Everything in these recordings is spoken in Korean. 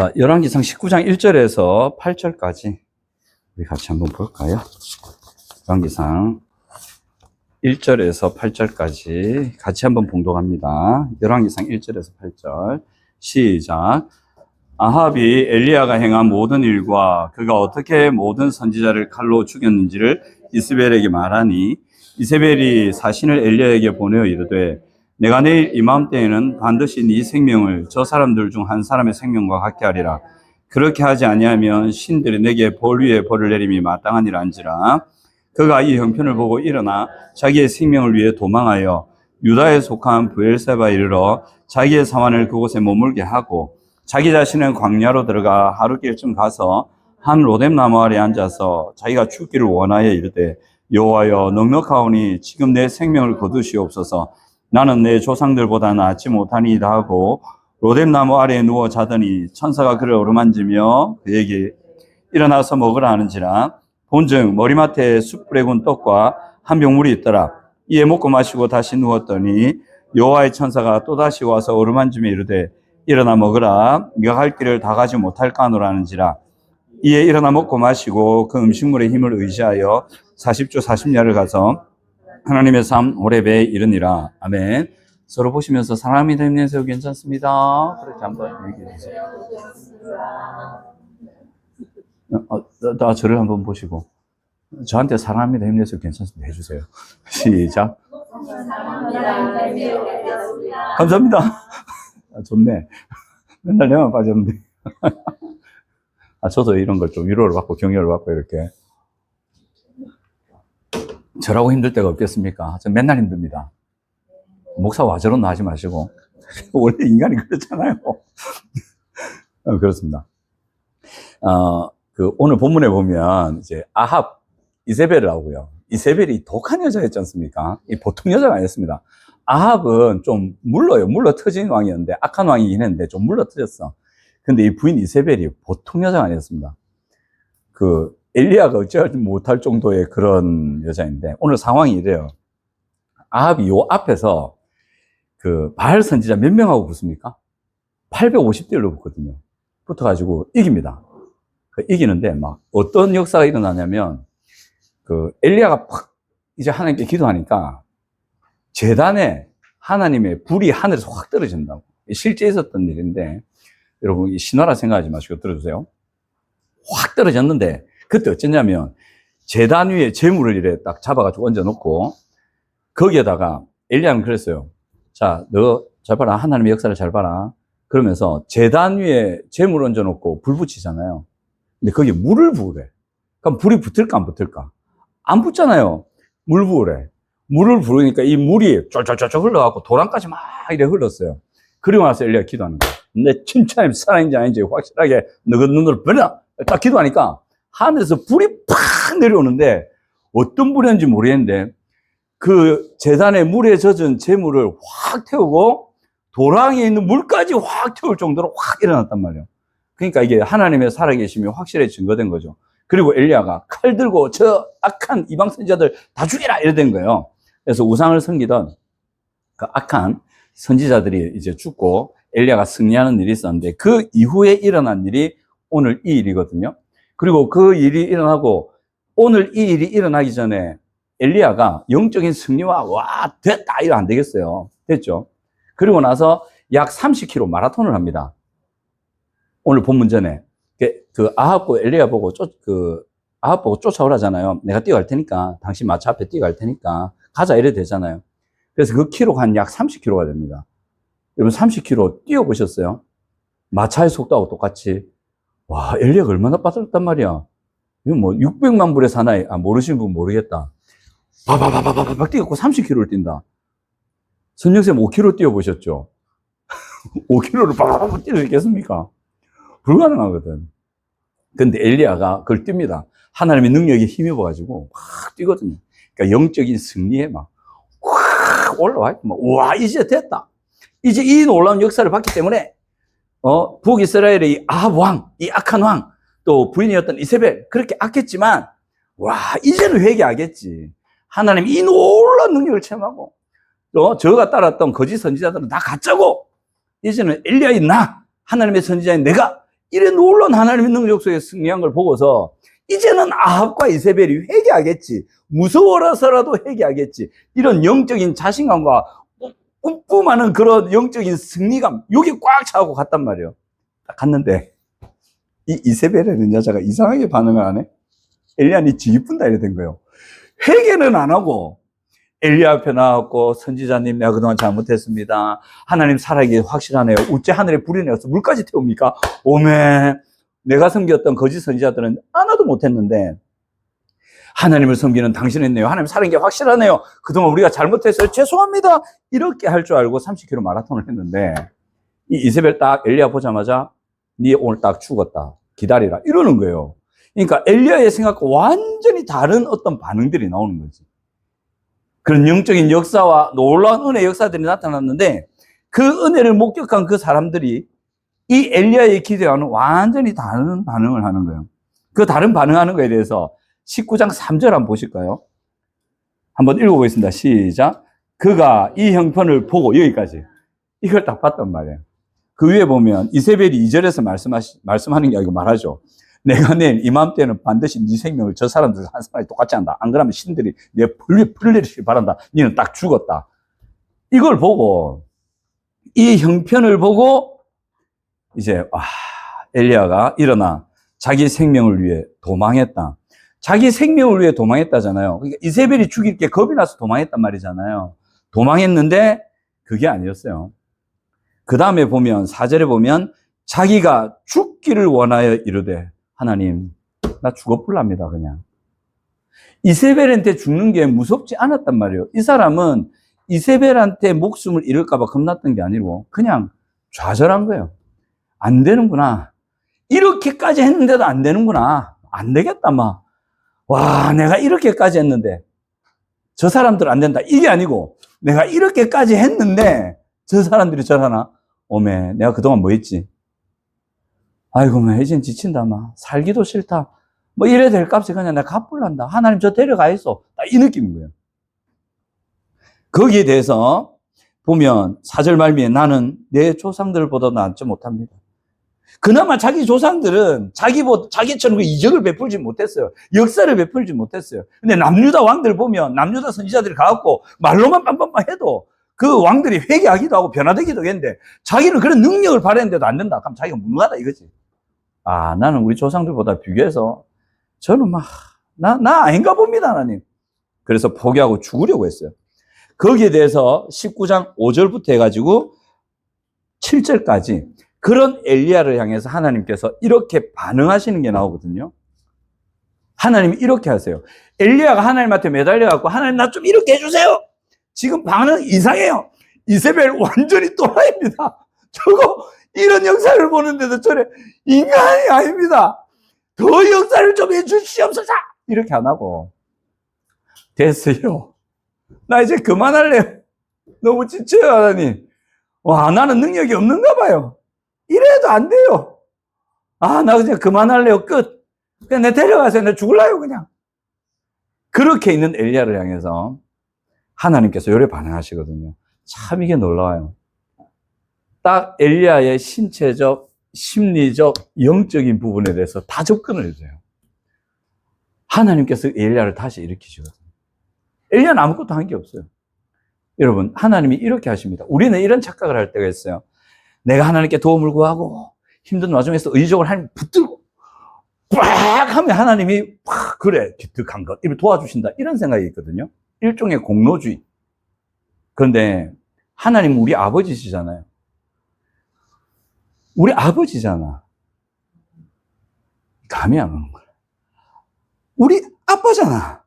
자, 열왕기상 19장 1절에서 8절까지 우리 같이 한번 볼까요? 열왕기상 1절에서 8절까지 같이 한번 봉독합니다. 열왕기상 1절에서 8절 시작. 아합이 엘리야가 행한 모든 일과 그가 어떻게 모든 선지자를 칼로 죽였는지를 이스벨에게 말하니 이세벨이 사신을 엘리야에게 보내어 이르되 내가 내일 이맘때에는 반드시 네 생명을 저 사람들 중 한 사람의 생명과 같게 하리라. 그렇게 하지 아니하면 신들이 내게 벌 위에 벌을 내림이 마땅하니라 한지라. 그가 이 형편을 보고 일어나 자기의 생명을 위해 도망하여 유다에 속한 브엘세바에 이르러 자기의 사환을 그곳에 머물게 하고 자기 자신은 광야로 들어가 하룻길쯤 가서 한 로뎀나무 아래 앉아서 자기가 죽기를 원하여 이르되 여호와여 넉넉하오니 지금 내 생명을 거두시옵소서. 나는 내 조상들보다 낫지 못하니이다 하고 로뎀나무 아래에 누워 자더니 천사가 그를 어루만지며 그에게 일어나서 먹으라 하는지라. 본즉 머리맡에 숯불에 군 떡과 한 병물이 있더라. 이에 먹고 마시고 다시 누웠더니 여호와의 천사가 또다시 와서 어루만지며 이르되 일어나 먹으라. 네가 갈 길을 다 가지 못할까 하노라 하는지라. 이에 일어나 먹고 마시고 그 음식물의 힘을 의지하여 40주 40야를 가서 하나님의 삶 호렙에 이르니라. 아멘. 서로 보시면서 사랑합니다 힘내세요. 괜찮습니다. 그렇게 한번 얘기해 주세요. 저를 한번 보시고 저한테 사랑합니다 힘내세요. 괜찮습니다 해주세요. 시작. 감사합니다. 좋네. 맨날 내만 빠졌는데. 저도 이런 걸 좀 위로를 받고 격려를 받고 이렇게. 저라고 힘들 때가 없겠습니까? 저 맨날 힘듭니다. 목사 와저런 하지 마시고. 원래 인간이 그렇잖아요. 그렇습니다. 오늘 본문에 보면, 이제, 아합, 이세벨을 하고요. 이세벨이 독한 여자였지 않습니까? 이 보통 여자가 아니었습니다. 아합은 좀 물러 터진 왕이었는데, 악한 왕이긴 했는데, 좀 물러 터졌어. 근데 이 부인 이세벨이 보통 여자가 아니었습니다. 엘리야가 어찌하지 못할 정도의 그런 여자인데, 오늘 상황이 이래요. 아합이 요 앞에서 바알 선지자 몇 명하고 붙습니까? 850대로 붙거든요. 붙어가지고 이깁니다. 이기는데, 어떤 역사가 일어나냐면, 엘리야가 팍, 이제 하나님께 기도하니까, 제단에 하나님의 불이 하늘에서 확 떨어진다고. 실제 있었던 일인데, 여러분, 이 신화라 생각하지 마시고 들어주세요. 확 떨어졌는데, 그때 어쨌냐면, 제단 위에 재물을 이래 딱 잡아가지고 얹어놓고, 거기에다가, 엘리야는 그랬어요. 자, 너 잘 봐라. 하나님의 역사를 잘 봐라. 그러면서, 제단 위에 재물 얹어놓고 불 붙이잖아요. 근데 거기에 물을 부으래. 그럼 불이 붙을까, 안 붙을까? 안 붙잖아요. 물 부으래. 물을 부으니까 이 물이 쫄쫄쫄쫄 흘러가고 도랑까지 막 이래 흘렀어요. 그리고 나서 엘리야가 기도하는 거야. 내 진짜 살아있는지 아닌지 확실하게 너희 눈으로 보라. 딱 기도하니까 하늘에서 불이 팍 내려오는데 어떤 불이었는지 모르겠는데 그 제단에 물에 젖은 재물을 확 태우고 도랑에 있는 물까지 확 태울 정도로 확 일어났단 말이에요. 그러니까 이게 하나님의 살아계심이 확실히 증거된 거죠. 그리고 엘리야가 칼 들고 저 악한 이방 선지자들 다 죽여라 이래 된 거예요. 그래서 우상을 섬기던 그 악한 선지자들이 이제 죽고 엘리야가 승리하는 일이 있었는데 그 이후에 일어난 일이 오늘 이 일이거든요. 그리고 그 일이 일어나고 오늘 이 일이 일어나기 전에 엘리야가 영적인 승리와 와 됐다 이러 안 되겠어요. 됐죠. 그리고 나서 약 30km 마라톤을 합니다. 오늘 본문 전에 아합고 엘리야 보고 아합 보고 쫓아오라잖아요. 내가 뛰어갈 테니까 당신 마차 앞에 뛰어갈 테니까 가자 이래 되잖아요. 그래서 그 키로가 한 약 30km가 됩니다. 여러분 30km 뛰어보셨어요? 마차의 속도하고 똑같이. 와, 엘리야가 얼마나 빠졌단 말이야. 이거 뭐 600만 불의 사나이, 모르시는 분 모르겠다. 바바바바바박 뛰어갖고 30km를 뛴다. 선영쌤 5km 뛰어보셨죠? 5km를 바바바바 뛰어 있겠습니까? 불가능하거든. 근데 엘리야가 그걸 뜁니다. 하나님의 능력에 힘입어가지고 막 뛰거든요. 그러니까 영적인 승리에 막 확 올라와 있고, 와, 이제 됐다. 이제 이 놀라운 역사를 봤기 때문에, 북이스라엘의 이 아합 왕, 이 악한 왕, 또 부인이었던 이세벨, 그렇게 악했지만, 와, 이제는 회개하겠지. 하나님 이 놀라운 능력을 체험하고, 또 저가 따랐던 거짓 선지자들은 다 가짜고, 이제는 엘리야인 나, 하나님의 선지자인 내가 이래 놀라운 하나님의 능력 속에 승리한 걸 보고서 이제는 아합과 이세벨이 회개하겠지. 무서워라서라도 회개하겠지. 이런 영적인 자신감과 뿜뿜하는 그런 영적인 승리감, 여기 꽉 차고 갔단 말이에요. 딱 갔는데 이 이세벨이라는 여자가 이상하게 반응을 안 해. 엘리야 니 지이쁜다 이래 된 거예요. 회개는 안 하고 엘리야 앞에 나왔고 선지자님 내가 그동안 잘못했습니다. 하나님 살아계기 확실하네요. 어째 하늘에 불이 내려서 물까지 태웁니까? 오메. 내가 섬겼던 거짓 선지자들은 하나도 못했는데 하나님을 섬기는 당신은 했네요. 하나님 살아계기 확실하네요. 그동안 우리가 잘못했어요. 죄송합니다. 이렇게 할 줄 알고 30km 마라톤을 했는데 이 이세벨 딱 엘리야 보자마자 니 오늘 딱 죽었다. 기다리라. 이러는 거예요. 그러니까 엘리야의 생각과 완전히 다른 어떤 반응들이 나오는 거지. 그런 영적인 역사와 놀라운 은혜 역사들이 나타났는데 그 은혜를 목격한 그 사람들이 이 엘리야의 기대와는 완전히 다른 반응을 하는 거예요. 그 다른 반응하는 거에 대해서 19장 3절 한번 보실까요? 한번 읽어보겠습니다. 시작. 그가 이 형편을 보고 여기까지 이걸 딱 봤단 말이에요. 그 위에 보면 이세벨이 2절에서 말씀하는 게 아니고 말하죠. 내가 내일 이맘때는 반드시 네 생명을 저 사람들 한 사람이 똑같이 한다. 안 그러면 신들이 내 풀리시길 바란다. 너는 딱 죽었다. 이걸 보고 이 형편을 보고 이제 엘리야가 일어나 자기 생명을 위해 도망했다. 자기 생명을 위해 도망했다잖아요. 그러니까 이세벨이 죽일 게 겁이 나서 도망했단 말이잖아요. 도망했는데 그게 아니었어요. 그 다음에 보면 4절에 보면 자기가 죽기를 원하여 이르되 하나님 나 죽어볼랍니다 그냥. 이세벨한테 죽는 게 무섭지 않았단 말이에요. 이 사람은 이세벨한테 목숨을 잃을까 봐 겁났던 게 아니고 그냥 좌절한 거예요. 안 되는구나. 이렇게까지 했는데도 안 되는구나. 안 되겠다 막. 와 내가 이렇게까지 했는데 저 사람들 안 된다. 이게 아니고 내가 이렇게까지 했는데 저 사람들이 저러나? 오메 내가 그동안 뭐 했지? 아이고 이젠 지친다 막. 살기도 싫다. 뭐 이래 될 값에 그냥 내가 갚을란다. 하나님 저 데려가 있어. 딱 이 느낌인 거예요. 거기에 대해서 보면 4절 말미에 나는 내 조상들보다 낫지 못합니다. 그나마 자기 조상들은 자기처럼 그 이적을 베풀지 못했어요. 역사를 베풀지 못했어요. 근데 남유다 왕들 보면 남유다 선지자들이 가갖고 말로만 빰빰빰 해도 그 왕들이 회개하기도 하고 변화되기도 했는데 자기는 그런 능력을 발휘했는데도 안 된다. 그럼 자기가 무능하다 이거지. 나는 우리 조상들보다 비교해서 저는 나 아닌가 봅니다, 하나님. 그래서 포기하고 죽으려고 했어요. 거기에 대해서 19장 5절부터 해가지고 7절까지 그런 엘리야를 향해서 하나님께서 이렇게 반응하시는 게 나오거든요. 하나님이 이렇게 하세요. 엘리야가 하나님한테 매달려갖고 하나님 나 좀 이렇게 해주세요. 지금 반응 이상해요. 이세벨 완전히 또라이입니다. 저거 이런 역사를 보는데도 저래 인간이 아닙니다. 더 역사를 좀 해주시옵소서. 이렇게 안 하고 됐어요. 나 이제 그만할래요. 너무 지쳐요 하나님. 나는 능력이 없는가 봐요. 이래도 안 돼요. 나 그냥 그만할래요. 끝. 그냥 내 데려가세요. 내 죽을라요 그냥. 그렇게 있는 엘리야를 향해서 하나님께서 요래 반응하시거든요. 참 이게 놀라워요. 딱 엘리야의 신체적, 심리적, 영적인 부분에 대해서 다 접근을 해줘요. 하나님께서 엘리야를 다시 일으키시거든요. 엘리야는 아무것도 한 게 없어요. 여러분, 하나님이 이렇게 하십니다. 우리는 이런 착각을 할 때가 있어요. 내가 하나님께 도움을 구하고 힘든 와중에서 의적을 하나님 붙들고 빡 하면 하나님이 그래 기특한 것 이렇게 도와주신다 이런 생각이 있거든요. 일종의 공로주의. 그런데 하나님은 우리 아버지시잖아요. 우리 아버지잖아. 감이 안 오는 거야. 우리 아빠잖아.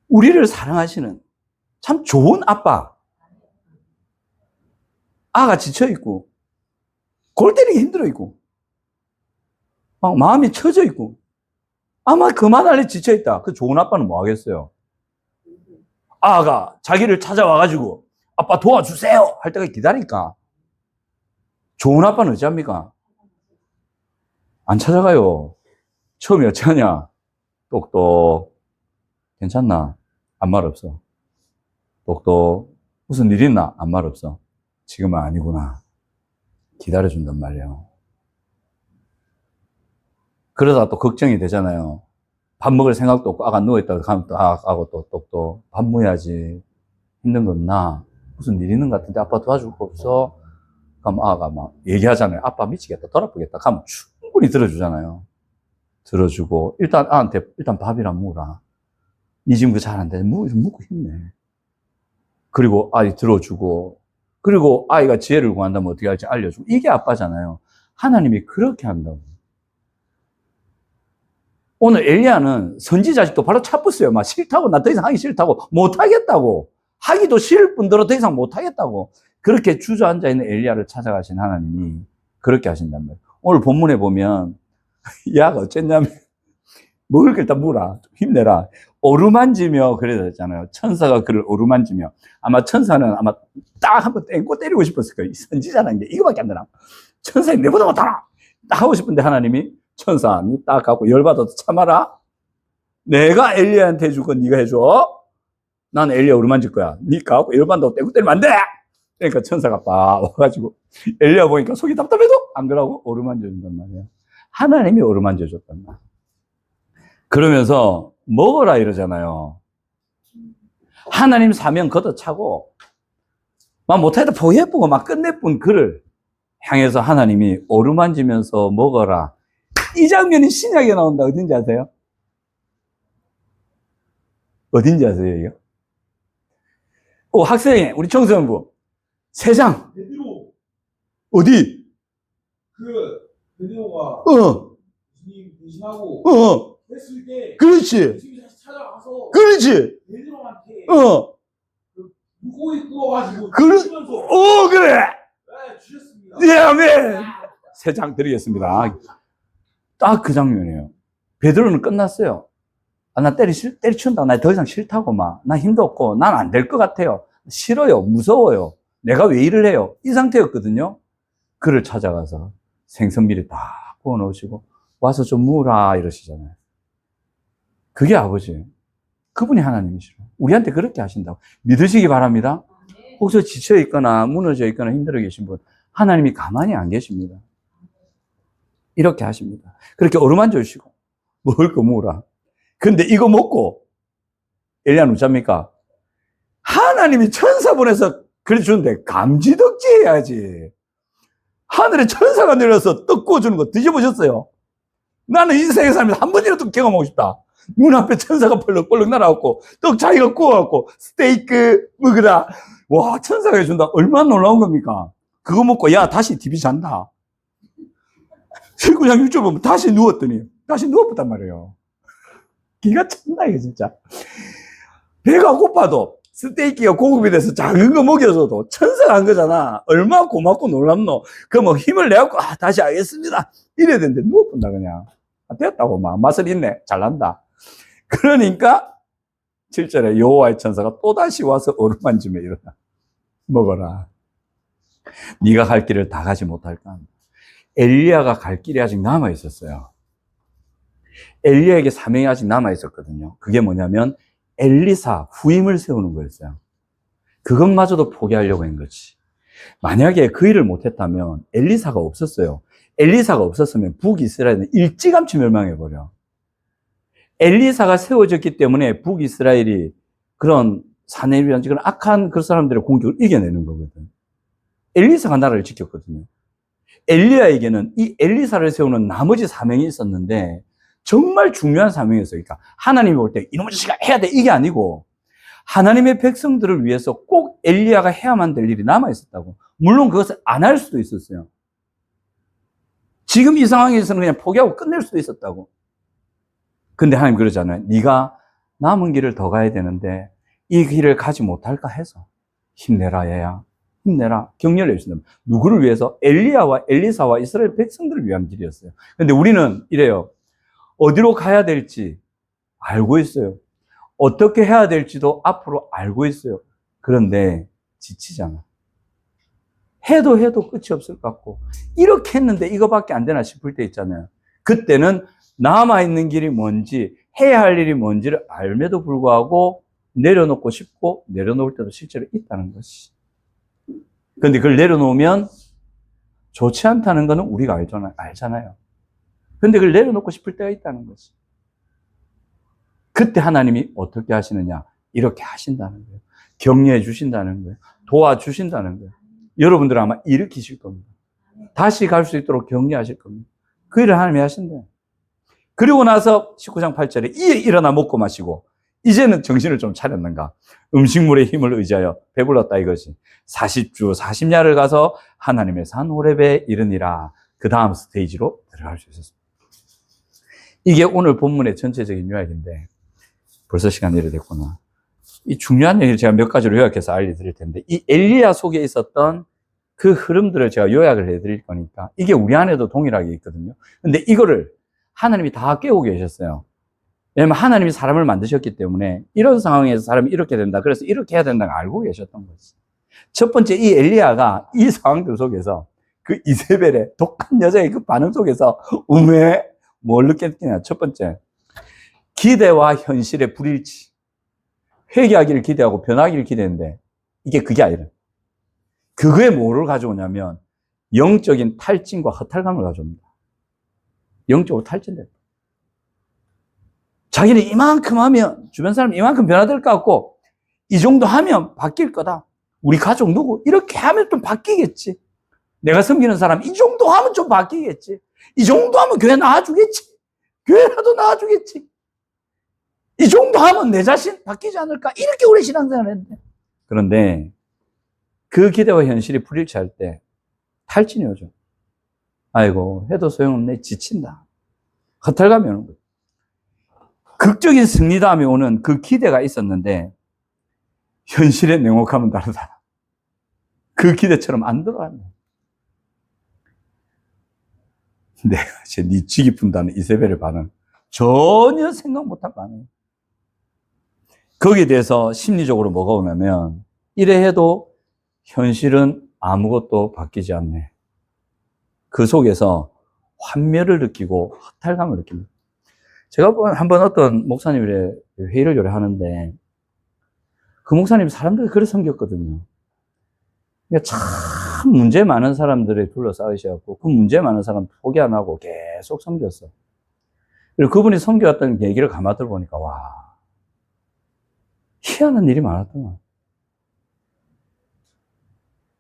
우리를 사랑하시는 참 좋은 아빠. 아가 지쳐있고 골 때리기 힘들어있고 막 마음이 처져있고 아마 그만할래 지쳐있다. 그 좋은 아빠는 뭐 하겠어요? 아가 자기를 찾아와가지고 아빠 도와주세요 할 때까지 기다리니까 좋은 아빠는 어찌합니까? 안 찾아가요. 처음에 어찌하냐? 똑똑 괜찮나? 아무 말 없어. 똑똑 무슨 일 있나? 아무 말 없어. 지금은 아니구나. 기다려준단 말이에요. 그러다가 또 걱정이 되잖아요. 밥 먹을 생각도 없고, 아가 누워있다가 가면 또, 아가고 또 밥 먹어야지. 힘든 건 나. 무슨 일 있는 것 같은데 아빠 도와줄 거 없어? 그럼 아가 막 얘기하잖아요. 아빠 미치겠다. 돌아보겠다. 가면 충분히 들어주잖아요. 들어주고, 일단 아한테, 일단 밥이랑 먹으라. 니 지금 그거 잘 안 돼. 먹고 힘내. 그리고 아이 들어주고, 그리고 아이가 지혜를 구한다면 어떻게 할지 알려주고. 이게 아빠잖아요. 하나님이 그렇게 한다고. 오늘 엘리야는 선지자식도 바로 차붙어요. 막 싫다고, 나 더 이상 하기 싫다고, 못하겠다고. 하기도 싫을 뿐더러 더 이상 못하겠다고. 그렇게 주저앉아 있는 엘리야를 찾아가신 하나님이 그렇게 하신단 말이에요. 오늘 본문에 보면, 야가 어쨌냐면, 먹을 걸 일단 물어. 힘내라. 어루만지며 그랬잖아요. 천사가 그를 어루만지며. 아마 천사는 아마 딱 한번 땡고 때리고 싶었을 거예요. 선지자라는 게 이거밖에 안 되나. 천사님 내보다 못하나. 딱 하고 싶은데 하나님이 천사, 니 딱 갖고 열받아도 참아라. 내가 엘리야한테 해줄 건 네가 해줘. 난 엘리야 어루만질 거야. 니 갖고 열받아도 땡고 때리면 안 돼. 그러니까 천사가 막 와가지고 엘리야 보니까 속이 답답해도 안 그러고 어루만져준단 말이에요. 하나님이 어루만져줬단 말이에요. 그러면서 먹어라 이러잖아요. 하나님 사명 걷어차고 막 못해도 포기해보고 막 끝내뿐 그를 향해서 하나님이 어루만지면서 먹어라. 이 장면이 신약에 나온다. 어딘지 아세요? 어딘지 아세요, 이거? 학생이, 우리 청소년부. 3장. 베드로. 어디? 베드로가 주님 대신하고 했을 때 그렇지. 주님이 다시 찾아가서 그렇지. 베드로한테 그 물고기 구워가지고 그래. 주시면서 그래. 네, 주셨습니다. 예, 아멘. 3장 드리겠습니다. 딱 그 장면이에요. 베드로는 끝났어요. 나 때리친다. 나 더 이상 싫다고 막. 나 힘도 없고, 난 안 될 것 같아요. 싫어요. 무서워요. 내가 왜 일을 해요? 이 상태였거든요. 그를 찾아가서 생선 미리 다 구워 놓으시고, 와서 좀 먹으라 이러시잖아요. 그게 아버지예요. 그분이 하나님이시죠. 우리한테 그렇게 하신다고. 믿으시기 바랍니다. 혹시 지쳐있거나 무너져 있거나 힘들어 계신 분, 하나님이 가만히 안 계십니다. 이렇게 하십니다. 그렇게 어루만져 주시고, 먹을 거 먹으라. 근데 이거 먹고, 엘리야는 어쩝니까? 하나님이 천사 보내서 그래 주는데 감지덕지 해야지. 하늘에 천사가 내려서 떡 구워주는 거 드셔보셨어요? 나는 인생에 살면서 한 번이라도 경험하고 싶다. 눈앞에 천사가 펄럭펄럭 날아왔고, 떡 자기가 구워갖고, 스테이크 먹으라. 와, 천사가 해준다. 얼마나 놀라운 겁니까? 그거 먹고, 야, 다시 TV 잔다. 실구장 유튜브 보면 다시 누웠더니, 다시 누워봤단 말이에요. 기가 찬다, 이게 진짜. 배가 고파도, 스테이크가 고급이 돼서 작은 거 먹여줘도 천사가 한 거잖아. 얼마나 고맙고 놀랍노. 그 뭐 힘을 내갖고, 다시 알겠습니다. 이래야 되는데 누워본다, 그냥. 됐다고, 막. 맛을 있네. 잘난다. 그러니까, 7절에 여호와의 천사가 또다시 와서 어루만지며 일어나. 먹어라. 네가 갈 길을 다 가지 못할까? 엘리야가 갈 길이 아직 남아 있었어요. 엘리야에게 사명이 아직 남아 있었거든요. 그게 뭐냐면 엘리사 후임을 세우는 거였어요. 그것마저도 포기하려고 한 거지. 만약에 그 일을 못했다면 엘리사가 없었어요. 엘리사가 없었으면 북이스라엘은 일찌감치 멸망해버려. 엘리사가 세워졌기 때문에 북이스라엘이 그런 사내비라든지 그런 악한 그 사람들의 공격을 이겨내는 거거든. 엘리사가 나라를 지켰거든요. 엘리야에게는 이 엘리사를 세우는 나머지 사명이 있었는데 정말 중요한 사명이었어요. 그러니까 하나님이 볼 때 이놈의 자식아 해야 돼 이게 아니고 하나님의 백성들을 위해서 꼭 엘리야가 해야만 될 일이 남아 있었다고. 물론 그것을 안 할 수도 있었어요. 지금 이 상황에서는 그냥 포기하고 끝낼 수도 있었다고. 근데 하나님 그러잖아요. 네가 남은 길을 더 가야 되는데 이 길을 가지 못할까 해서 힘내라 얘야. 힘내라. 격려를 해주신다. 누구를 위해서? 엘리야와 엘리사와 이스라엘 백성들을 위한 길이었어요. 근데 우리는 이래요. 어디로 가야 될지 알고 있어요. 어떻게 해야 될지도 앞으로 알고 있어요. 그런데 지치잖아. 해도 끝이 없을 것 같고 이렇게 했는데 이거밖에 안 되나 싶을 때 있잖아요. 그때는 남아있는 길이 뭔지 해야 할 일이 뭔지를 알면도 불구하고 내려놓고 싶고 내려놓을 때도 실제로 있다는 것이. 그런데 그걸 내려놓으면 좋지 않다는 거는 우리가 알잖아요. 근데 그걸 내려놓고 싶을 때가 있다는 거지. 그때 하나님이 어떻게 하시느냐? 이렇게 하신다는 거예요. 격려해 주신다는 거예요. 도와주신다는 거예요. 여러분들은 아마 일으키실 겁니다. 다시 갈 수 있도록 격려하실 겁니다. 그 일을 하나님이 하신대요. 그리고 나서 19장 8절에 이에 일어나 먹고 마시고 이제는 정신을 좀 차렸는가? 음식물의 힘을 의지하여 배불렀다 이것이. 40주 40야를 가서 하나님의 산 호렙에 이르니라. 그 다음 스테이지로 들어갈 수 있었습니다. 이게 오늘 본문의 전체적인 요약인데 벌써 시간이 이래됐구나. 이 중요한 얘기를 제가 몇 가지로 요약해서 알려드릴 텐데 이 엘리야 속에 있었던 그 흐름들을 제가 요약을 해드릴 거니까 이게 우리 안에도 동일하게 있거든요. 근데 이거를 하나님이 다 깨우고 계셨어요. 왜냐하면 하나님이 사람을 만드셨기 때문에 이런 상황에서 사람이 이렇게 된다. 그래서 이렇게 해야 된다고 알고 계셨던 거지. 첫 번째 이 엘리야가 이 상황들 속에서 그 이세벨의 독한 여자의 그 반응 속에서 뭘 느꼈느냐. 첫 번째, 기대와 현실의 불일치. 회개하기를 기대하고 변하기를 기대했는데 이게 그게 아니라 그거에 뭐를 가져오냐면 영적인 탈진과 허탈감을 가져옵니다. 영적으로 탈진됐다. 자기는 이만큼 하면 주변 사람 이만큼 변화될 것 같고 이 정도 하면 바뀔 거다. 우리 가족 누구 이렇게 하면 좀 바뀌겠지. 내가 섬기는 사람 이 정도 하면 좀 바뀌겠지. 이 정도 하면 교회 나와주겠지. 교회라도 나와주겠지. 이 정도 하면 내 자신 바뀌지 않을까. 이렇게 오래 신앙생활을 했는데. 그런데 그 기대와 현실이 불일치할 때 탈진이 오죠. 아이고 해도 소용없네. 지친다. 허탈감이 오는 거예요. 극적인 승리 다음에 오는 그 기대가 있었는데 현실의 냉혹함은 다르다. 그 기대처럼 안 돌아가네. 내가 제 니치 깊은다는 이세벨의 반응 전혀 생각 못한 반응. 거기에 대해서 심리적으로 뭐가 오냐면 이래 해도 현실은 아무것도 바뀌지 않네. 그 속에서 환멸을 느끼고 허탈감을 느낍니다. 제가 한번 어떤 목사님의 회의를 요래 하는데 그 목사님이 사람들을 그래 섬겼거든요. 그러니까 참 문제 많은 사람들에 둘러싸이셔갖고 그 문제 많은 사람 포기 안 하고 계속 섬겼어. 그리고 그분이 섬겨왔던 얘기를 가만 들어보니까 와 희한한 일이 많았더만.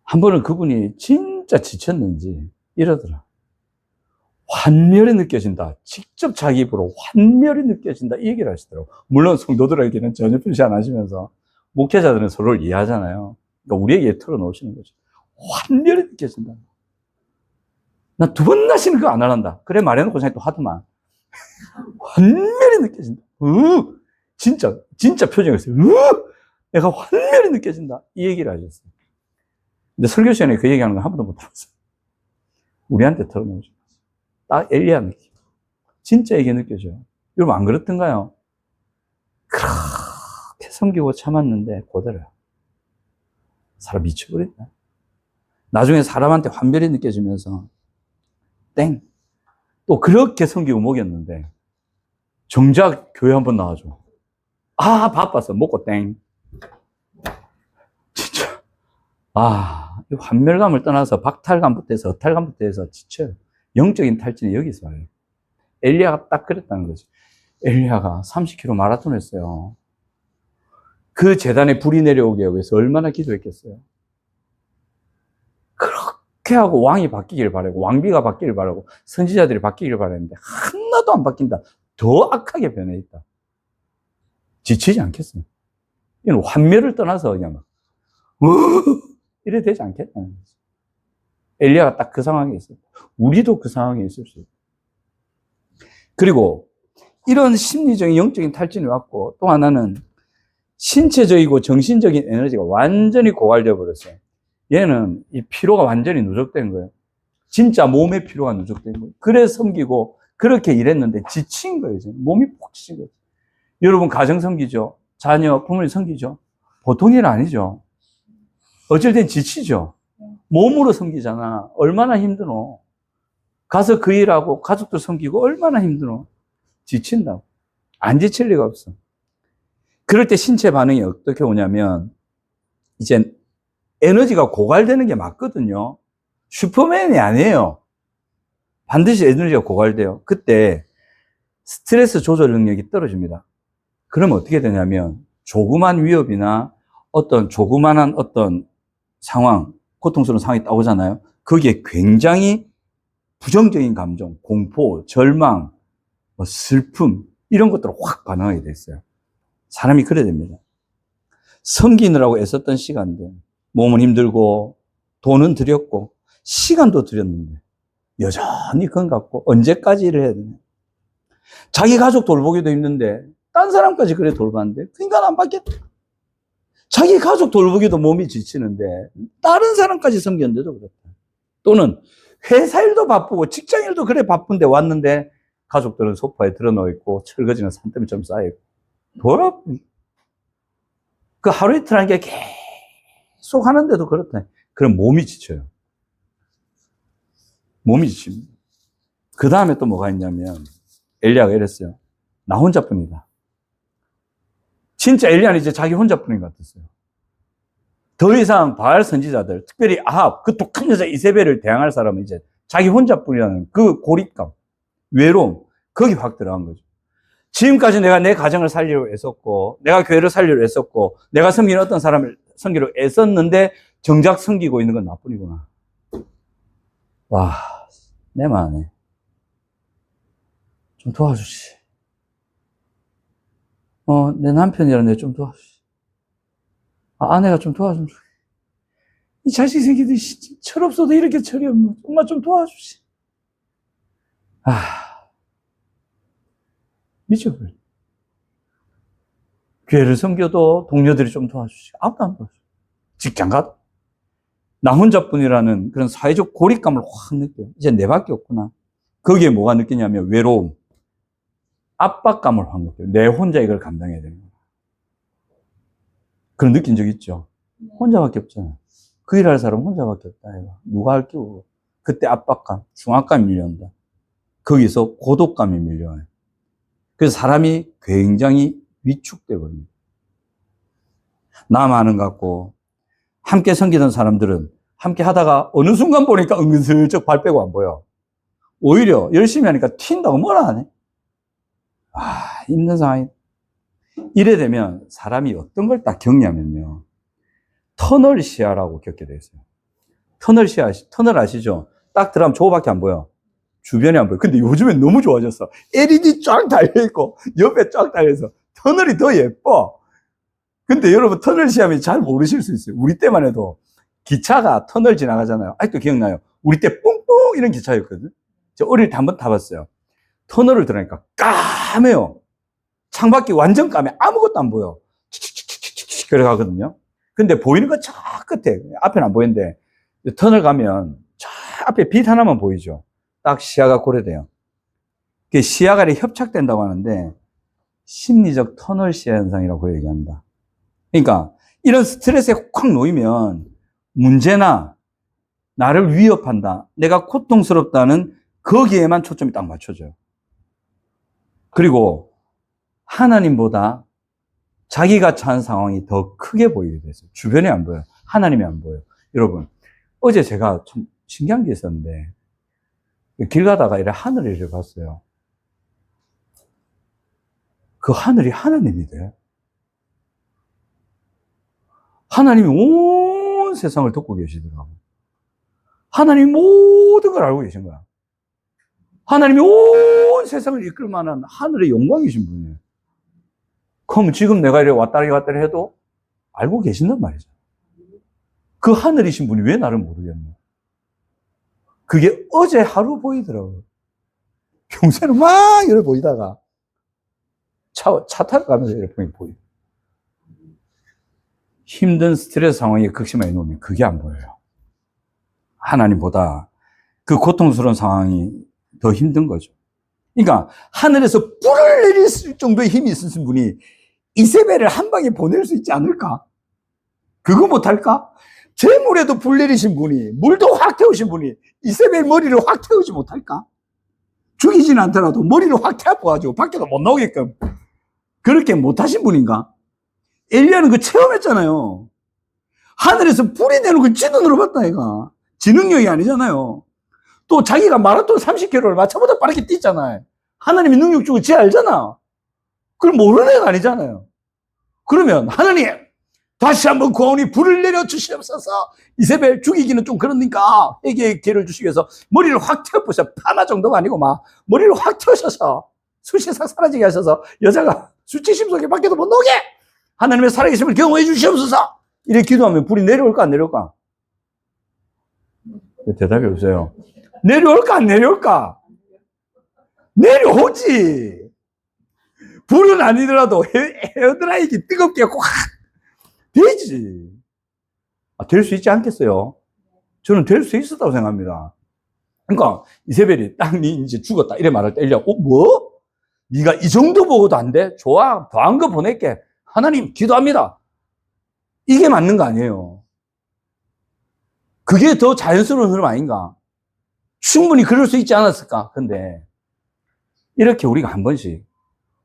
한 번은 그분이 진짜 지쳤는지 이러더라. 환멸이 느껴진다. 직접 자기 입으로 환멸이 느껴진다. 이 얘기를 하시더라고요. 물론 성도들에게는 전혀 표시 안 하시면서 목회자들은 서로를 이해하잖아요. 그러니까 우리에게 털어놓으시는 거죠. 환멸이 느껴진다. 나 두 번 다시는 그거 안 하란다. 그래 말해놓고 자기 또 하더만. 환멸이 느껴진다. 진짜 표정이었어요. 내가 환멸이 느껴진다. 이 얘기를 하셨어요. 근데 설교 시간에 그 얘기하는 거 한 번도 못 들었어요. 우리한테 털어놓으죠. 딱 엘리야 느낌. 진짜 이게 느껴져요. 여러분 안 그렇던가요? 그렇게 섬기고 참았는데 고대로야. 사람 미쳐버린다. 나중에 사람한테 환멸이 느껴지면서 땡. 또 그렇게 섬기고 먹였는데 정작 교회 한번 나와줘. 아 바빴어. 먹고 땡. 진짜 이 환멸감을 떠나서 박탈감부터 해서 허탈감부터 해서 지쳐요. 영적인 탈진이 여기서 와요. 엘리야가 딱 그랬다는 거지. 엘리야가 30km 마라톤 했어요. 그 재단에 불이 내려오게 위해서 얼마나 기도했겠어요. 그렇게 하고 왕이 바뀌길 바라고 왕비가 바뀌길 바라고 선지자들이 바뀌길 바랐는데 하나도 안 바뀐다. 더 악하게 변해 있다. 지치지 않겠어요. 이건 환멸을 떠나서 그냥 막 이래 되지 않겠다는 거지. 엘리야가 딱 그 상황에 있어요. 우리도 그 상황에 있을 수 있고. 그리고 이런 심리적인 영적인 탈진이 왔고 또 하나는 신체적이고 정신적인 에너지가 완전히 고갈되어 버렸어요. 얘는 이 피로가 완전히 누적된 거예요. 진짜 몸의 피로가 누적된 거예요. 그래서 섬기고 그렇게 일했는데 지친 거예요. 지금. 몸이 푹 지친 거예요. 여러분 가정 섬기죠. 자녀, 부모님 섬기죠. 보통 일 아니죠. 어쩔 땐 지치죠. 몸으로 섬기잖아. 얼마나 힘드노. 가서 그 일하고 가족도 섬기고 얼마나 힘드노. 지친다고. 안 지칠 리가 없어. 그럴 때 신체 반응이 어떻게 오냐면 이제 에너지가 고갈되는 게 맞거든요. 슈퍼맨이 아니에요. 반드시 에너지가 고갈돼요. 그때 스트레스 조절 능력이 떨어집니다. 그러면 어떻게 되냐면 조그만 위협이나 어떤 조그만한 어떤 상황, 고통스러운 상황이 따오잖아요. 거기에 굉장히 부정적인 감정, 공포, 절망, 뭐 슬픔 이런 것들을 확 반응하게 됐어요. 사람이 그래야 됩니다. 섬기느라고 애썼던 시간들, 몸은 힘들고 돈은 들였고 시간도 들였는데 여전히 그건 같고 언제까지 일을 해야 되냐. 자기 가족 돌보기도 힘든데 딴 사람까지 그래 돌봤는데 그러니까 안 받겠다. 자기 가족 돌보기도 몸이 지치는데 다른 사람까지 섬겼는데도 그렇다. 또는 회사 일도 바쁘고 직장 일도 그래 바쁜데 왔는데 가족들은 소파에 드러누워 있고 철거지는 산더미처럼 쌓여있고 그 하루 이틀 하는 게 계속 하는데도 그렇다. 그럼 몸이 지쳐요. 몸이 지칩니다. 그 다음에 또 뭐가 있냐면 엘리야가 이랬어요. 나 혼자뿐이다. 진짜 엘리야는 이제 자기 혼자뿐인 것 같았어요. 더 이상 바알 선지자들, 특별히 아합, 그 독한 여자 이세벨을 대항할 사람은 이제 자기 혼자뿐이라는 그 고립감, 외로움, 거기 확 들어간 거죠. 지금까지 내가 내 가정을 살리려고 애썼고, 내가 교회를 살리려고 애썼고, 내가 섬기는 어떤 사람을 섬기려고 애썼는데 정작 섬기고 있는 건 나뿐이구나. 와, 내 마음에 좀 도와주시. 내 남편이라는데 좀 도와주시. 아내가 좀 도와주면 좋겠어. 이 자식 새끼들 철없어도 이렇게 철이 없노. 정말 좀 도와주시. 미쳐버려. 교회를 섬겨도 동료들이 좀 도와주시. 아무도 안 도와줘. 직장 가도. 나 혼자뿐이라는 그런 사회적 고립감을 확 느껴요. 이제 내밖에 없구나. 거기에 뭐가 느끼냐면 외로움, 압박감을 확 느껴요. 내 혼자 이걸 감당해야 되는 거야. 그런 느낀 적 있죠? 혼자밖에 없잖아. 그 일할 사람 혼자밖에 없다. 이거. 누가 할 끼고. 그때 압박감, 중압감이 밀려온다. 거기서 고독감이 밀려와요. 그래서 사람이 굉장히 위축돼 버립니다. 나만 아는 것 같고, 함께 섬기던 사람들은 함께 하다가 어느 순간 보니까 은근슬쩍 발 빼고 안 보여. 오히려 열심히 하니까 튄다고 뭐라 하네. 힘든 상황이. 이래 되면 사람이 어떤 걸 딱 겪냐면요. 터널 시야라고 겪게 돼 있어요. 터널 아시죠? 딱 들어가면 저거밖에 안 보여. 주변이 안 보여. 근데 요즘엔 너무 좋아졌어. LED 쫙 달려있고, 옆에 쫙 달려있어. 터널이 더 예뻐. 근데 여러분, 터널 시야면 잘 모르실 수 있어요. 우리 때만 해도 기차가 터널 지나가잖아요. 아직도 기억나요? 우리 때 뽕뽕 이런 기차였거든. 저 어릴 때 한번 타봤어요. 터널을 들어가니까 까매요. 창밖이 완전 까매. 아무것도 안 보여. 칙칙칙칙칙 그래 가거든요. 근데 보이는 건 저 끝에, 앞에는 안 보이는데, 터널 가면 저 앞에 빛 하나만 보이죠. 딱 시야가 고려돼요. 그게 시야가 협착된다고 하는데, 심리적 터널 시야 현상이라고 얘기합니다. 그러니까, 이런 스트레스에 확 놓이면, 문제나, 나를 위협한다, 내가 고통스럽다는 거기에만 초점이 딱 맞춰져요. 그리고, 하나님보다 자기가 처한 상황이 더 크게 보이게 됐어요. 주변에 안 보여요. 하나님이 안 보여요. 여러분, 어제 제가 참 신기한 게 있었는데, 길 가다가 이렇게 하늘을 봤어요. 그 하늘이 하나님이 돼요. 하나님이 온 세상을 덮고 계시더라고요. 하나님이 모든 걸 알고 계신 거야. 하나님이 온 세상을 이끌 만한 하늘의 영광이신 분이에요. 그럼 지금 내가 이렇게 왔다리 갔다리 해도 알고 계신단 말이죠. 그 하늘이신 분이 왜 나를 모르겠노? 그게 어제 하루 보이더라고요. 평소에는 막 이렇게 보이다가 차 타고 가면서 이렇게 보여요. 힘든 스트레스 상황에 극심하게 놓으면 그게 안 보여요. 하나님보다 그 고통스러운 상황이 더 힘든 거죠. 그러니까 하늘에서 불을 내릴 정도의 힘이 있으신 분이 이세벨을 한 방에 보낼 수 있지 않을까? 그거 못할까? 재물에도 불 내리신 분이, 물도 확 태우신 분이 이세벨 머리를 확 태우지 못할까? 죽이진 않더라도 머리를 확 태워가지고 밖에도 못 나오게끔 그렇게 못하신 분인가? 엘리야는 그 체험했잖아요. 하늘에서 불이 내는 걸 지 눈으로 봤다, 얘가. 지 능력이 아니잖아요. 또 자기가 마라톤 30km를 마차보다 빠르게 뛰잖아요. 하나님이 능력 주고 지 알잖아. 그럼 모르는 애가 아니잖아요. 그러면 하나님 다시 한번 구하오니 불을 내려 주시옵소서. 이세벨 죽이기는 좀 그러니까 회개의 기회를 주시기 위해서 머리를 확 태워보셔. 파마 정도가 아니고 막 머리를 확 태우셔서 수시 싹 사라지게 하셔서 여자가 수치심 속에 밖에도 못 나오게 하나님의 살아계심을 경험해 주시옵소서. 이렇게 기도하면 불이 내려올까 안 내려올까? 대답이 없어요. 내려올까 안 내려올까? 내려오지. 불은 아니더라도 헤어드라이기 뜨겁게 확 되지. 될 수 있지 않겠어요? 저는 될 수 있었다고 생각합니다. 그러니까 이세벨이 딱 니 이제 죽었다 이래 말할 때 엘리야가 뭐? 네가 이 정도 보고도 안 돼? 좋아, 더한 거 보낼게. 하나님 기도합니다. 이게 맞는 거 아니에요. 그게 더 자연스러운 흐름 아닌가? 충분히 그럴 수 있지 않았을까? 근데 이렇게 우리가 한 번씩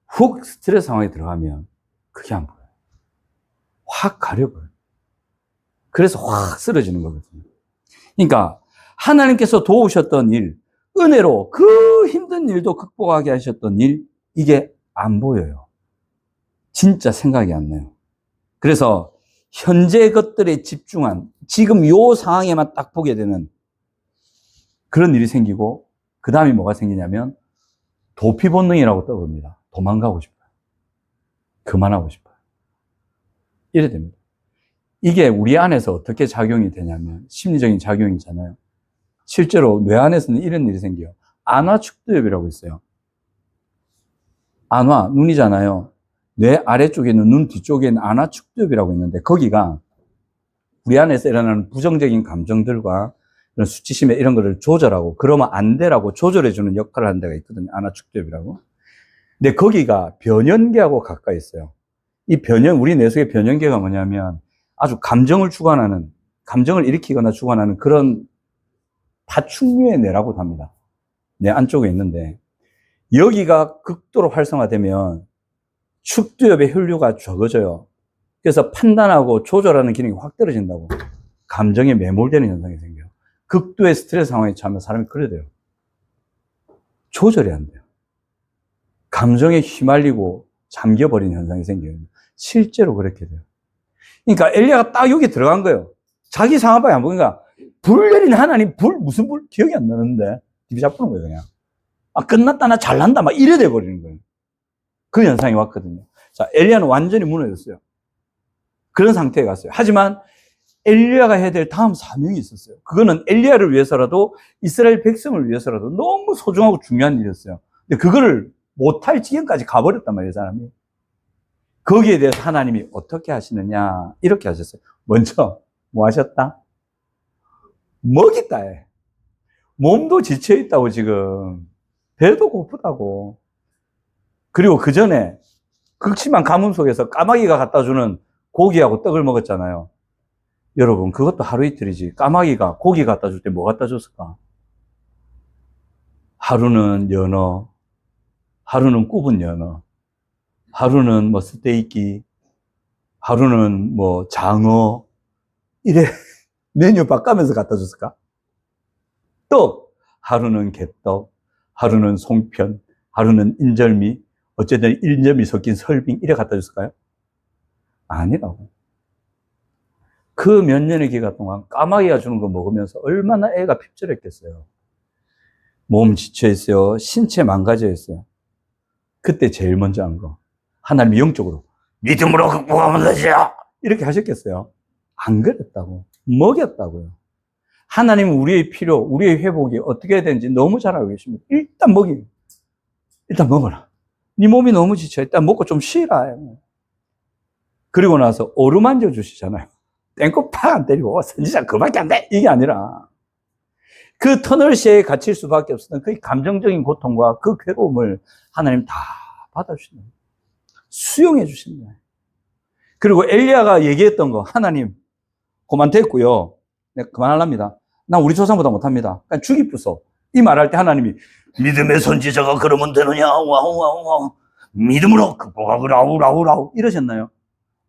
훅 스트레스 상황에 들어가면 그게 안 보여요. 확 가려버려요. 그래서 확 쓰러지는 거거든요. 그러니까 하나님께서 도우셨던 일, 은혜로 그 힘든 일도 극복하게 하셨던 일, 이게 안 보여요. 진짜 생각이 안 나요. 그래서 현재 것들에 집중한 지금 요 상황에만 딱 보게 되는 그런 일이 생기고 그 다음에 뭐가 생기냐면 도피 본능이라고 떠오릅니다. 도망가고 싶어요. 그만하고 싶어요. 이래 됩니다. 이게 우리 안에서 어떻게 작용이 되냐면 심리적인 작용이잖아요. 실제로 뇌 안에서는 이런 일이 생겨요. 안화축두엽이라고 있어요. 안화, 눈이잖아요. 뇌 아래쪽에 있는 눈 뒤쪽에 있는 안화축두엽이라고 있는데 거기가 우리 안에서 일어나는 부정적인 감정들과 이런 수치심에 이런 거를 조절하고 그러면 안 되라고 조절해주는 역할을 하는 데가 있거든요. 안화축두엽이라고. 근데 거기가 변연계하고 가까이 있어요. 이 우리 뇌 속의 변연계가 뭐냐면 아주 감정을 주관하는, 감정을 일으키거나 주관하는 그런 파충류의 뇌라고도 합니다. 뇌 안쪽에 있는데 여기가 극도로 활성화되면 축두엽의 혈류가 적어져요. 그래서 판단하고 조절하는 기능이 확 떨어진다고. 감정에 매몰되는 현상이 생겨요. 극도의 스트레스 상황에 처하면 사람이 그래 돼요. 조절이 안 돼요. 감정에 휘말리고 잠겨버리는 현상이 생겨요. 실제로 그렇게 돼요. 그러니까 엘리야가 딱 여기 들어간 거예요. 자기 상황밖에 안 보니까 불 내린 하나님, 무슨 불? 기억이 안 나는데. 입이 잡히는 거예요, 그냥. 끝났다, 나 잘난다, 막 이래 돼버리는 거예요. 그 현상이 왔거든요. 자, 엘리야는 완전히 무너졌어요. 그런 상태에 갔어요. 하지만 엘리야가 해야 될 다음 사명이 있었어요. 그거는 엘리야를 위해서라도 이스라엘 백성을 위해서라도 너무 소중하고 중요한 일이었어요. 근데 그거를 못할 지경까지 가버렸단 말이에요, 사람이. 거기에 대해서 하나님이 어떻게 하시느냐, 이렇게 하셨어요. 먼저, 뭐 하셨다? 먹이다 해. 몸도 지쳐있다고 지금. 배도 고프다고. 그리고 그 전에 극심한 가뭄 속에서 까마귀가 갖다 주는 고기하고 떡을 먹었잖아요. 여러분, 그것도 하루 이틀이지. 까마귀가 고기 갖다 줄 때 뭐 갖다 줬을까? 하루는 연어, 하루는 굽은 연어, 하루는 뭐 스테이키, 하루는 뭐 장어, 이래 메뉴 바꿔면서 갖다 줬을까? 또 하루는 개떡, 하루는 송편, 하루는 인절미, 어쨌든 인절미 섞인 설빙 이래 갖다 줬을까요? 아니라고. 그 몇 년의 기간 동안 까마귀가 주는 거 먹으면서 얼마나 애가 핍절했겠어요. 몸 지쳐있어요. 신체 망가져있어요. 그때 제일 먼저 한 거. 하나님이 영적으로 믿음으로 극복하면 되지요. 이렇게 하셨겠어요? 안 그랬다고. 먹였다고요. 하나님은 우리의 필요, 우리의 회복이 어떻게 해야 되는지 너무 잘 알고 계십니다. 일단 일단 먹어라. 네 몸이 너무 지쳐. 일단 먹고 좀 쉬라. 그리고 나서 어루만져 주시잖아요. 땡코 팍 안 때리고 선지자 그밖에 안 돼. 이게 아니라 그 터널시에 갇힐 수밖에 없었던 그 감정적인 고통과 그 괴로움을 하나님 다 받아주신다. 수용해 주신다. 그리고 엘리야가 얘기했던 거 하나님 그만 됐고요. 내가 그만하랍니다. 난 우리 조상보다 못합니다. 그냥 죽이 부서. 이 말할 때 하나님이 믿음의 선지자가 그러면 되느냐? 와우. 믿음으로 극복하고 라우 이러셨나요?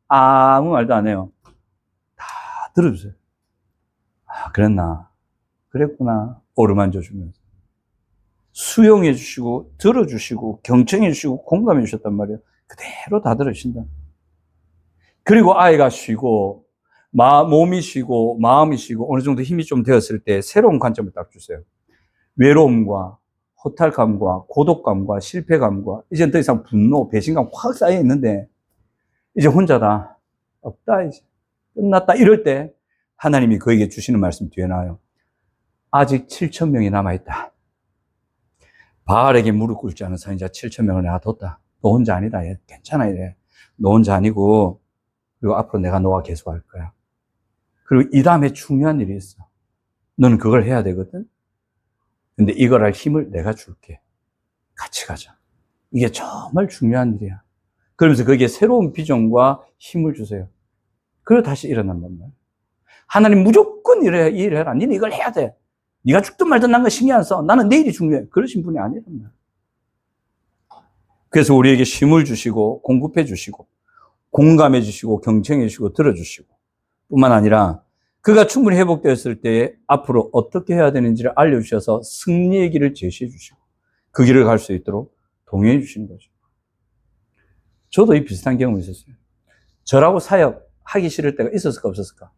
아무 말도 안 해요. 다 들어주세요. 아, 그랬나? 그랬구나. 어루만져 주면서. 수용해 주시고, 들어주시고, 경청해 주시고, 공감해 주셨단 말이에요. 그대로 다 들으신다. 그리고 아이가 쉬고, 몸이 쉬고, 마음이 쉬고, 어느 정도 힘이 좀 되었을 때 새로운 관점을 딱 주세요. 외로움과 허탈감과 고독감과 실패감과 이제 더 이상 분노, 배신감 확 쌓여 있는데 이제 혼자다. 없다. 이제 끝났다. 이럴 때 하나님이 그에게 주시는 말씀 뒤에 나와요. 아직 7천 명이 남아있다. 바알에게 무릎 꿇지 않은 선인자 7천 명을 내가 뒀다. 너 혼자 아니다. 얘. 괜찮아. 이래. 너 혼자 아니고 그리고 앞으로 내가 너와 계속할 거야. 그리고 이 다음에 중요한 일이 있어. 너는 그걸 해야 되거든. 근데 이걸 할 힘을 내가 줄게. 같이 가자. 이게 정말 중요한 일이야. 그러면서 거기에 새로운 비전과 힘을 주세요. 그리고 다시 일어난단 말이야. 하나님 무조건 일을 해라. 니는 이걸 해야 돼. 네가 죽든 말든 난 거 신경 안 써. 나는 내일이 중요해. 그러신 분이 아니란 말이야. 그래서 우리에게 힘을 주시고 공급해 주시고 공감해 주시고 경청해 주시고 들어주시고 뿐만 아니라 그가 충분히 회복되었을 때 앞으로 어떻게 해야 되는지를 알려주셔서 승리의 길을 제시해 주시고 그 길을 갈 수 있도록 동행해 주시는 거죠. 저도 이 비슷한 경험이 있었어요. 저라고 사역 하기 싫을 때가 있었을까 없었을까?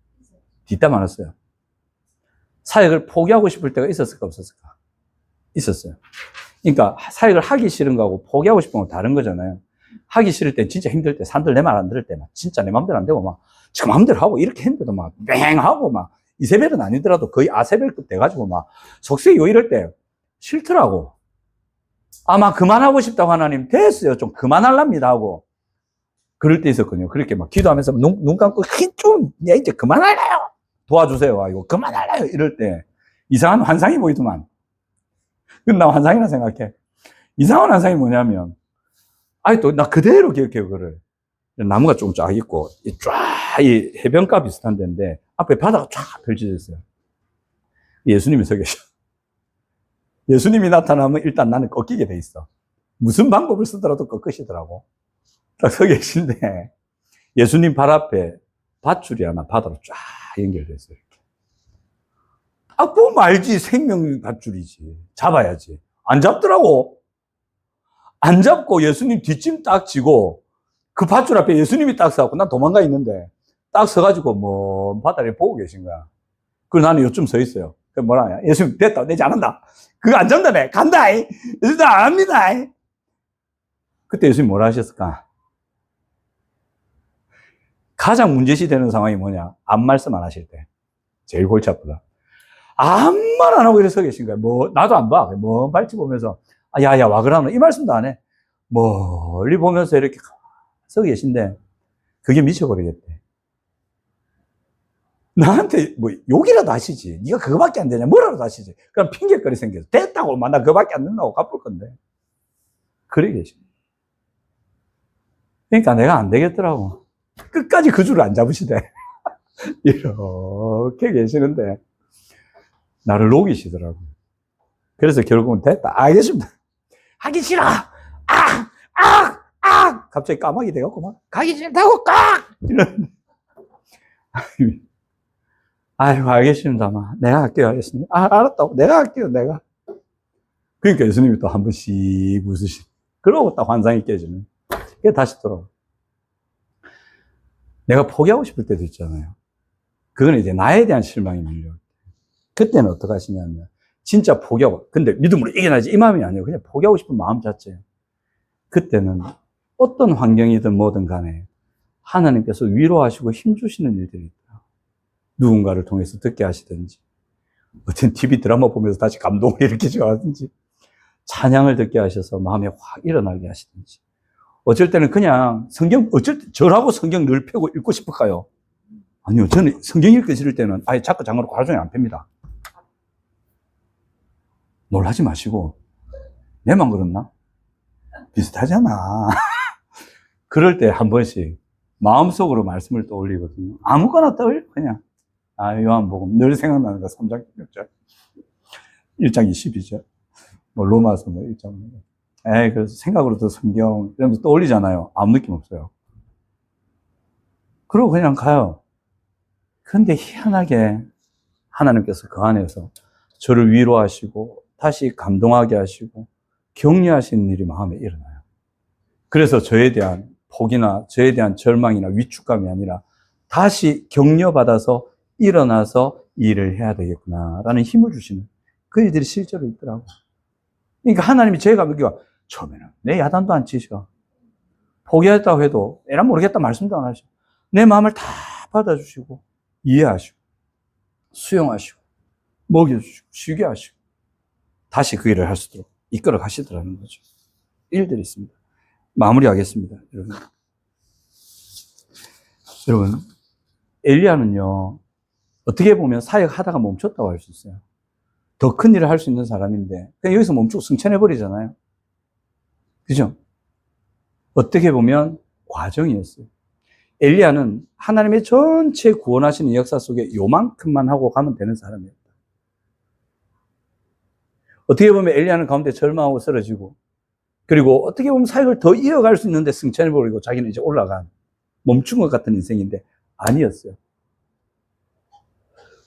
뒷담 많았어요. 사역을 포기하고 싶을 때가 있었을까 없었을까? 있었어요. 그러니까 사역을 하기 싫은 거하고 포기하고 싶은 건 다른 거잖아요. 하기 싫을 때 진짜 힘들 때 사람들 내 말 안 들을 때 막 진짜 내 마음대로 안 되고 막 지금 마음대로 하고 이렇게 했는데도 막 맹하고 막 이세벨은 아니더라도 거의 아세벨급 돼가지고 막 속세요 이럴 때 싫더라고. 아마 그만하고 싶다고 하나님 됐어요. 좀 그만할랍니다 하고 그럴 때 있었거든요. 그렇게 막 기도하면서 눈 감고 좀 이제 그만할래요. 도와주세요. 이거 그만할래요. 이럴 때 이상한 환상이 보이더만. 그건 나 환상이라 생각해. 이상한 환상이 뭐냐면 아니 또 나 그대로 기억해요. 그거를. 나무가 좀 쫙 있고 이 해변가 비슷한 데인데 앞에 바다가 쫙 펼쳐져 있어요. 예수님이 서 계셔. 예수님이 나타나면 일단 나는 꺾이게 돼 있어. 무슨 방법을 쓰더라도 꺾으시더라고. 딱 서 계신데 예수님 발 앞에 밧줄이 하나 바다로 쫙 연결돼 있어요. 아, 보면 알지. 생명 밧줄이지. 잡아야지. 안 잡더라고. 안 잡고 예수님 뒷짐 딱 지고 그 밧줄 앞에 예수님이 딱 서갖고 난 도망가 있는데 딱 서가지고 뭐 바다를 보고 계신 거야. 그리고 나는 요쯤 서 있어요. 그 뭐라 하냐. 예수님 됐다. 내 이제 안 한다. 그거 안 잡다네. 간다. 예수님 안 합니다. 그때 예수님 뭐라 하셨을까? 가장 문제시 되는 상황이 뭐냐? 아무 말씀 안 하실 때. 제일 골치 아프다. 아무 말 안 하고 이렇게 서 계신 거야. 뭐, 나도 안 봐. 뭐, 발치 보면서, 아, 야, 와, 그러나. 이 말씀도 안 해. 멀리 보면서 이렇게 서 계신데, 그게 미쳐버리겠대. 나한테 뭐, 욕이라도 하시지. 네가 그거밖에 안 되냐. 뭐라도 하시지. 그럼 핑계거리 생겨서. 됐다고. 나 그거밖에 안 된다고 갚을 건데. 그래 계신 거야. 그러니까 내가 안 되겠더라고. 끝까지 그 줄을 안 잡으시대. 이렇게 계시는데, 나를 녹이시더라고요. 그래서 결국은 됐다. 알겠습니다. 하기 싫어! 갑자기 까마귀 돼갖고 막, 가기 싫다고 이런. 아이고, 알겠습니다. 내가 할게요. 알겠습니다. 알았다고. 내가 할게요. 내가. 그러니까 예수님이 또 한 번씩 웃으시. 그러고 딱 환상이 깨지는. 그게 다시 돌아와. 내가 포기하고 싶을 때도 있잖아요. 그건 이제 나에 대한 실망이 밀려. 그때는 어떻게 하시냐면, 진짜 포기하고, 근데 믿음으로 이겨나지 이 마음이 아니에요. 그냥 포기하고 싶은 마음 자체예요. 그때는 어떤 환경이든 뭐든 간에 하나님께서 위로하시고 힘주시는 일들이 있다. 누군가를 통해서 듣게 하시든지, 어떤 TV 드라마 보면서 다시 감동을 일으키시든지, 찬양을 듣게 하셔서 마음에 확 일어나게 하시든지, 어쩔 때는 그냥 저라고 성경 늘 펴고 읽고 싶을까요? 아니요. 저는 성경 읽기 싫을 때는 아예 자꾸 장으로 하루 종일 안 펴니다. 놀라지 마시고, 내만 그렇나? 비슷하잖아. 그럴 때 한 번씩 마음속으로 말씀을 떠올리거든요. 아무거나 떠올려, 그냥. 요한복음. 늘 생각나는 거 3장 6절. 1장 22절. 뭐, 로마서 뭐 1장. 그래서 생각으로도 성경, 이러면서 떠올리잖아요. 아무 느낌 없어요. 그러고 그냥 가요. 근데 희한하게 하나님께서 그 안에서 저를 위로하시고 다시 감동하게 하시고 격려하시는 일이 마음에 일어나요. 그래서 저에 대한 폭이나 저에 대한 절망이나 위축감이 아니라 다시 격려받아서 일어나서 일을 해야 되겠구나라는 힘을 주시는 그 일들이 실제로 있더라고요. 그러니까 하나님이 제가 보기가 처음에는 내 야단도 안 치셔. 포기했다고 해도 에라 모르겠다 말씀도 안 하셔. 내 마음을 다 받아주시고 이해하시고 수용하시고 먹여주시고 쉬게 하시고 다시 그 일을 할 수 있도록 이끌어 가시더라는 거죠. 일들이 있습니다. 마무리하겠습니다. 여러분 엘리야는요 어떻게 보면 사역하다가 멈췄다고 할 수 있어요. 더 큰 일을 할 수 있는 사람인데 그냥 여기서 멈추고 승천해버리잖아요. 그죠? 어떻게 보면 과정이었어요. 엘리야는 하나님의 전체 구원하시는 역사 속에 요만큼만 하고 가면 되는 사람이었다. 어떻게 보면 엘리야는 가운데 절망하고 쓰러지고 그리고 어떻게 보면 사역을 더 이어갈 수 있는데 승천해버리고 자기는 이제 올라간 멈춘 것 같은 인생인데 아니었어요.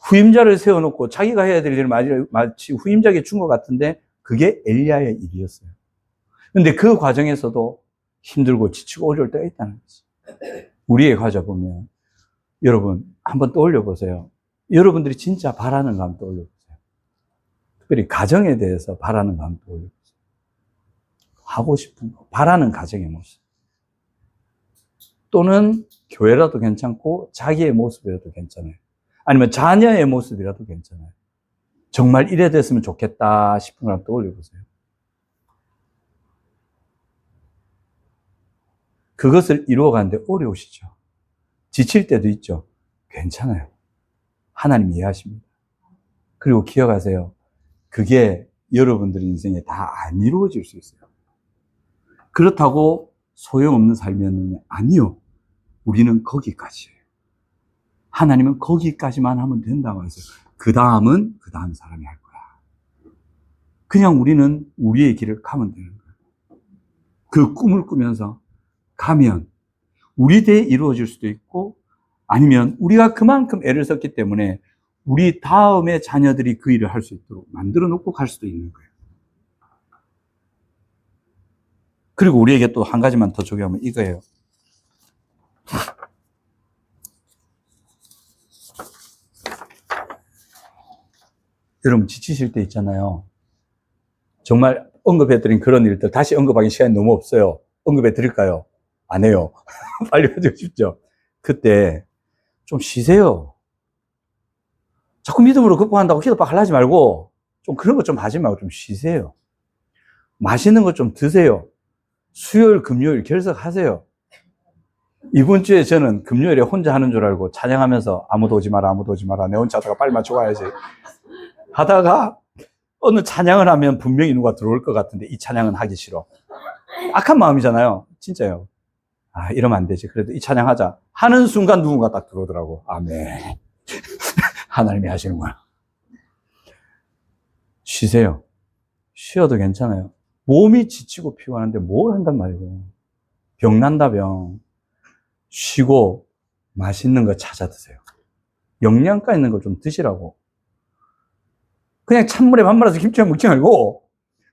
후임자를 세워놓고 자기가 해야 될 일을 마치 후임자에게 준 것 같은데 그게 엘리야의 일이었어요. 그런데 그 과정에서도 힘들고 지치고 어려울 때가 있다는 거지. 우리의 과자 보면 여러분 한번 떠올려 보세요. 여러분들이 진짜 바라는 거 한번 떠올려 보세요. 특별히 가정에 대해서 바라는 거 한번 떠올려 보세요. 하고 싶은 거, 바라는 가정의 모습. 또는 교회라도 괜찮고 자기의 모습이라도 괜찮아요. 아니면 자녀의 모습이라도 괜찮아요. 정말 이래 됐으면 좋겠다 싶은 걸 한번 떠올려 보세요. 그것을 이루어가는데 어려우시죠. 지칠 때도 있죠. 괜찮아요. 하나님 이해하십니다. 그리고 기억하세요. 그게 여러분들 인생에 다 안 이루어질 수 있어요. 그렇다고 소용없는 삶이었느냐? 아니요. 우리는 거기까지예요. 하나님은 거기까지만 하면 된다고 해서 그 다음은 그 다음 사람이 할 거야. 그냥 우리는 우리의 길을 가면 되는 거예요. 그 꿈을 꾸면서 가면 우리 대에 이루어질 수도 있고 아니면 우리가 그만큼 애를 썼기 때문에 우리 다음의 자녀들이 그 일을 할 수 있도록 만들어 놓고 갈 수도 있는 거예요. 그리고 우리에게 또 한 가지만 더 적용하면 이거예요. 여러분 지치실 때 있잖아요. 정말 언급해드린 그런 일들 다시 언급하기 시간이 너무 없어요. 언급해 드릴까요? 안 해요. 빨리 하고 싶죠. 그때 좀 쉬세요. 자꾸 믿음으로 극복한다고 기도박 하지 말고 좀 그런 거 좀 하지 말고 좀 쉬세요. 맛있는 거 좀 드세요. 수요일, 금요일 결석하세요. 이번 주에 저는 금요일에 혼자 하는 줄 알고 찬양하면서 아무도 오지 마라, 아무도 오지 마라. 내 혼자 하다가 빨리 맞춰 가야지. 하다가 어느 찬양을 하면 분명히 누가 들어올 것 같은데 이 찬양은 하기 싫어. 악한 마음이잖아요. 진짜요. 아, 이러면 안 되지. 그래도 이 찬양하자. 하는 순간 누군가 딱 들어오더라고. 아멘. 하나님이 하시는구나. 쉬세요. 쉬어도 괜찮아요. 몸이 지치고 피곤한데 뭘 한단 말이에요. 병 난다 병. 쉬고 맛있는 거 찾아 드세요. 영양가 있는 거 좀 드시라고. 그냥 찬물에 밥 말아서 김치만 먹지 말고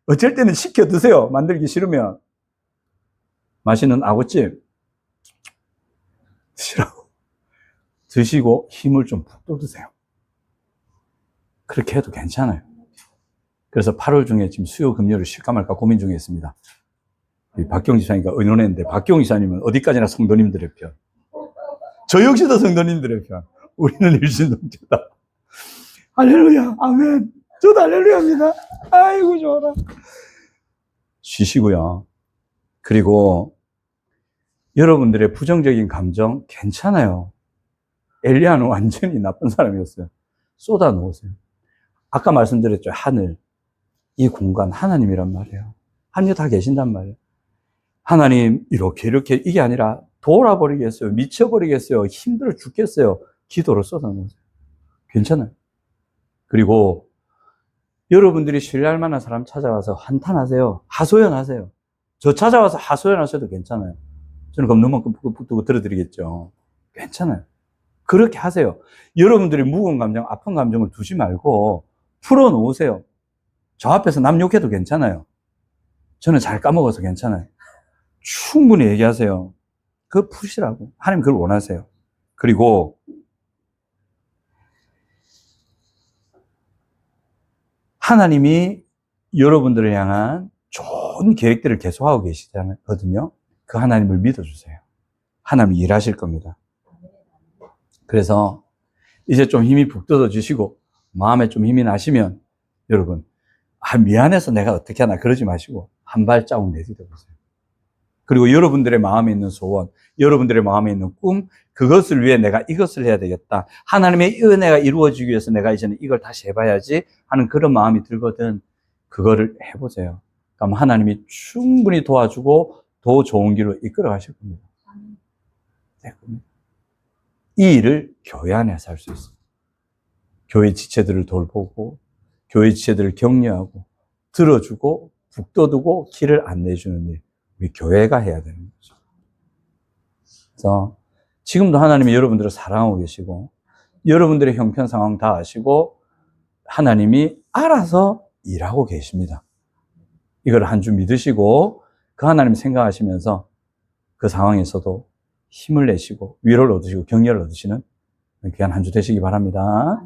어쩔 때는 시켜 드세요. 만들기 싫으면. 맛있는 아구찜 드시라고. 드시고 힘을 좀 푹 또 드세요. 그렇게 해도 괜찮아요. 그래서 8월 중에 지금 수요 금요를 쉴까 말까 고민 중에 있습니다. 박경 지사님과 의논했는데 박경 지사님은 어디까지나 성도님들의 편. 저 역시도 성도님들의 편. 우리는 일신동체다. 할렐루야. 아멘. 저도 할렐루야입니다. 아이고 좋아라. 쉬시고요. 그리고 여러분들의 부정적인 감정 괜찮아요. 엘리야는 완전히 나쁜 사람이었어요. 쏟아 놓으세요. 아까 말씀드렸죠. 하늘. 이 공간 하나님이란 말이에요. 하나님 다 계신단 말이에요. 하나님 이렇게 이게 아니라 돌아버리겠어요. 미쳐버리겠어요. 힘들어 죽겠어요. 기도로 쏟아놓으세요. 괜찮아요. 그리고 여러분들이 신뢰할 만한 사람 찾아와서 한탄하세요. 하소연하세요. 저 찾아와서 하소연하셔도 괜찮아요. 저는 그럼 너무 푹 두고 들어드리겠죠. 괜찮아요. 그렇게 하세요. 여러분들이 무거운 감정, 아픈 감정을 두지 말고 풀어놓으세요. 저 앞에서 남 욕해도 괜찮아요. 저는 잘 까먹어서 괜찮아요. 충분히 얘기하세요. 그거 푸시라고. 하나님 그걸 원하세요. 그리고 하나님이 여러분들을 향한 좋은 계획들을 계속하고 계시거든요. 그 하나님을 믿어주세요. 하나님이 일하실 겁니다. 그래서 이제 좀 힘이 북돋아지시고 마음에 좀 힘이 나시면 여러분, 미안해서 내가 어떻게 하나 그러지 마시고 한 발자국 내딛어보세요. 그리고 여러분들의 마음에 있는 소원, 여러분들의 마음에 있는 꿈, 그것을 위해 내가 이것을 해야 되겠다. 하나님의 은혜가 이루어지기 위해서 내가 이제는 이걸 다시 해봐야지 하는 그런 마음이 들거든. 그거를 해보세요. 그럼 하나님이 충분히 도와주고 더 좋은 길로 이끌어 가실 겁니다. 이 일을 교회 안에서 할 수 있어요. 교회 지체들을 돌보고 교회 지체들을 격려하고 들어주고 북돋우고 길을 안내해주는 일, 우리 교회가 해야 되는 거죠. 그래서 지금도 하나님이 여러분들을 사랑하고 계시고 여러분들의 형편 상황 다 아시고 하나님이 알아서 일하고 계십니다. 이걸 한 주 믿으시고 그 하나님 생각하시면서 그 상황에서도 힘을 내시고 위로를 얻으시고 격려를 얻으시는 귀한 한 주 되시기 바랍니다.